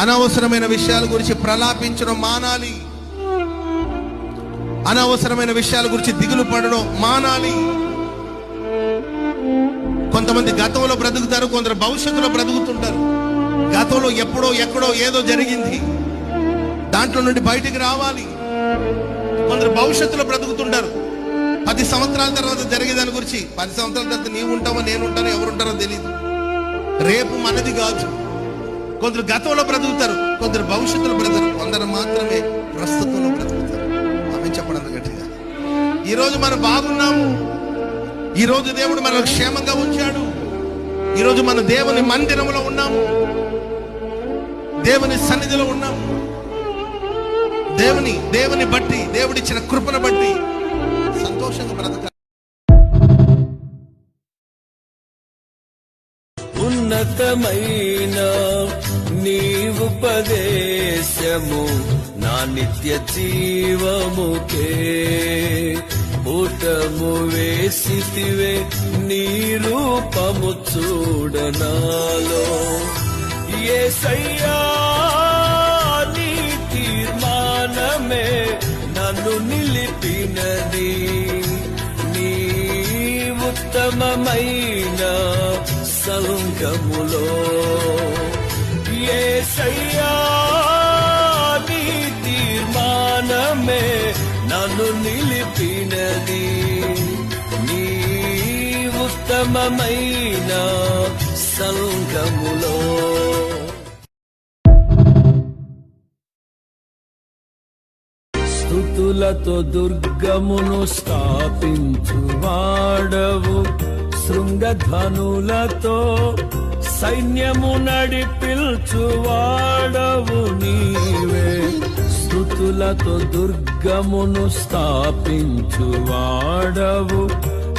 అనవసరమైన విషయాల గురించి ప్రలాపించడం మానాలి. అనవసరమైన విషయాల గురించి దిగులు పడడం మానాలి. కొంతమంది గతంలో బ్రతుకుతారు, కొందరు భవిష్యత్తులో బ్రతుకుతుంటారు. గతంలో ఎప్పుడో ఎక్కడో ఏదో జరిగింది, దాంట్లో నుండి బయటికి రావాలి. కొందరు భవిష్యత్తులో బ్రతుకుతుంటారు. 10 సంవత్సరాల తర్వాత జరిగేదాని గురించి, 10 సంవత్సరాల తర్వాత నీవు ఉంటావో నేను ఉంటానో ఎవరు ఉంటారో తెలియదు. రేపు మనది కాదు. కొందరు గతంలో బ్రతుకుతారు, కొందరు భవిష్యత్తులో బ్రతుకుతారు, కొందరు మాత్రమే ప్రస్తుతంలో బ్రతుకుతారు. ఆమె చెప్పడం గట్టిగా. ఈరోజు మనం బాగున్నాము. ఈరోజు దేవుడు మనల్ని క్షేమంగా ఉంచాడు. ఈరోజు మన దేవుని మందిరంలో ఉన్నాము, దేవుని సన్నిధిలో ఉన్నాము. దేవుని బట్టి, దేవుడిచ్చిన కృపను బట్టి సంతోషంగా బ్రతకాలి. ఉన్నతమైన నీ ఉపదేశము నా నిత్య జీవముకే ఊటము వేసితివే నీ రూపము చూడనాలో. యేసయ్యా నీ తీర్మానమే నన్ను నిలిపినది, నీ ఉత్తమమైన సంఘములో. యేసయ్యా నీ తీర్మానమే నన్ను నిలిపినది, నీ ఉత్తమమైన సంఘములో. స్తుతులతో దుర్గమును స్థాపించువాడవు, శృంగధనులతో సైన్యము నడిపిల్చువాడవు నీవే. స్తుతులతో దుర్గమును స్థాపించువాడవు,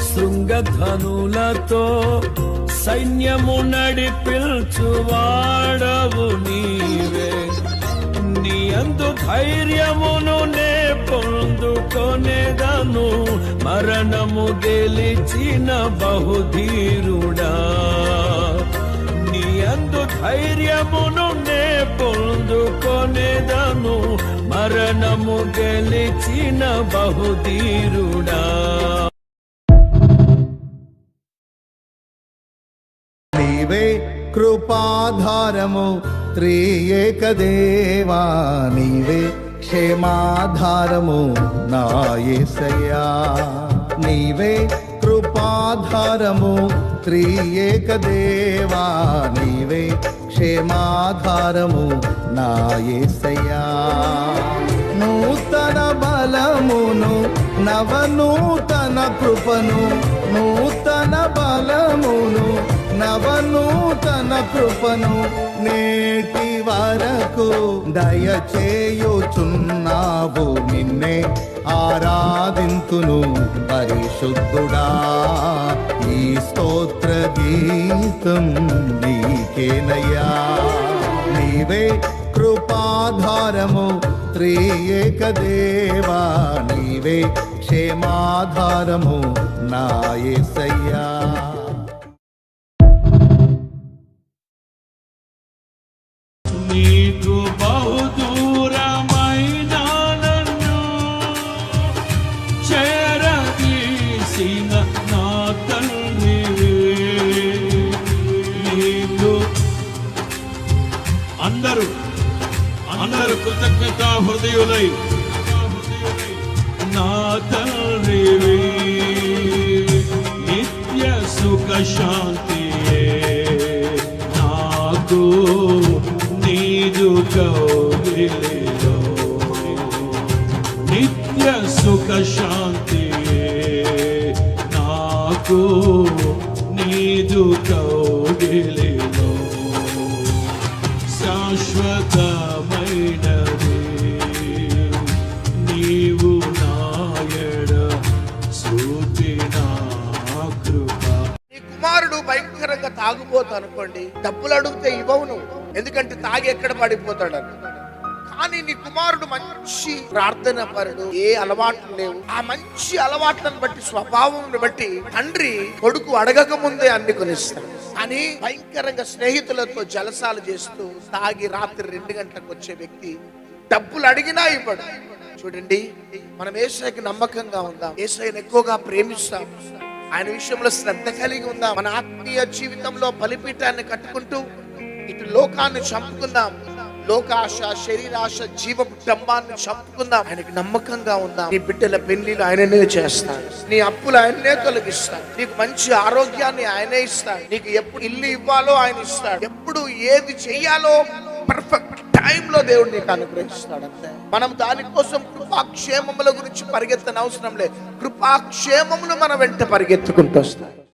శృంగధనులతో సైన్యము నడిపిల్చువాడవు నీవే. నీ అందు ధైర్యమును నే పొందుకొనేదను, మరణము గెలిచిన బహుధీరుడా. నీ అందు ధైర్యమును నే పొందుకొనేదను, మరణము గెలిచిన బహుధీరుడా. నీవే కృపాధారము త్రియేక దేవా, నీవే క్షేమాధారము నా యేసయ్యా. నీవే కృపాధారము త్రియేక దేవా, నీవే క్షేమాధారము నా యేసయ్యా. నూతన బలమును నవనూతన కృపను, నూతన బలమును నవనూతన కృపను నేటి వరకు దయచేయుచున్నావు. నిన్నే ఆరాధింతును పరిశుద్ధుడా, ఈ స్తోత్ర గీతం నీకేనయ్యా. నీవే కృపాధారము త్రియేక దేవా, నీవే క్షేమాధారము నా యేసయ్యా. నీకు బహుదూరమైన నన్ను చేరదీసిన నా తండ్రివే. నీకు అందరూ కృతజ్ఞత హృదయులై నా తండ్రివే. నిత్య సుఖ శాంతియే నాకు నీదు కౌగిలిలో, నిత్య సుఖ శాంతియే నాకు నీదు కౌగిలిలో. శాశ్వతమైనది నీవు నాయడ చూపిన కృప. నీ కుమారుడు భయంకరంగా తాగుపోతా అనుకోండి, డబ్బులు అడిగితే ఇవ్వవు నువ్వు, ఎందుకంటే తాగి ఎక్కడ పడిపోతాడని. కానీ నీ కుమారుడు మంచి ప్రార్థన పరుడు, ఏ అలవాట్లు లేవు. ఆ మంచి అలవాట్లను బట్టి, స్వభావం బట్టి తండ్రి కొడుకు అడగక ముందే అన్ని కొనిస్తాడు. కానీ భయంకరంగా స్నేహితులతో జలసాలు చేస్తూ తాగి రాత్రి 2 గంటలకు వచ్చే వ్యక్తి డబ్బులు అడిగినా ఇవ్వడు. చూడండి, మనం యేసయ్యకి నమ్మకంగా ఉందాం, యేసయ్యని ఎక్కువగా ప్రేమిస్తాం, ఆయన విషయంలో శ్రద్ధ కలిగి ఉందాం. మన ఆత్మీయ జీవితంలో బలిపీఠాన్ని కట్టుకుంటూ ఇటు లోకాన్ని చంపుకుందాం, లోకాశ, శరీరాశ, జీవపు డంబాన్ని చంపుకుందాం. ఆయనకి నమ్మకంగా ఉందాం. నీ బిడ్డల పెళ్లిలు ఆయననే చేస్తాడు, నీ అప్పులు ఆయననే తొలగిస్తాడు, నీకు మంచి ఆరోగ్యాన్ని ఆయనే ఇస్తాడు, నీకు ఎప్పుడు ఇల్లు ఇవ్వాలో ఆయన ఇస్తాడు, ఎప్పుడు ఏది చెయ్యాలో పర్ఫెక్ట్ టైంలో దేవుడు నీకు అనుగ్రహిస్తాడు. అంతే. మనం దానికోసం కృపాక్షేమముల గురించి పరిగెత్తన అవసరం లేదు. కృపాక్షేమములు మన వెంట పరిగెత్తుకుంటూ వస్తాయి.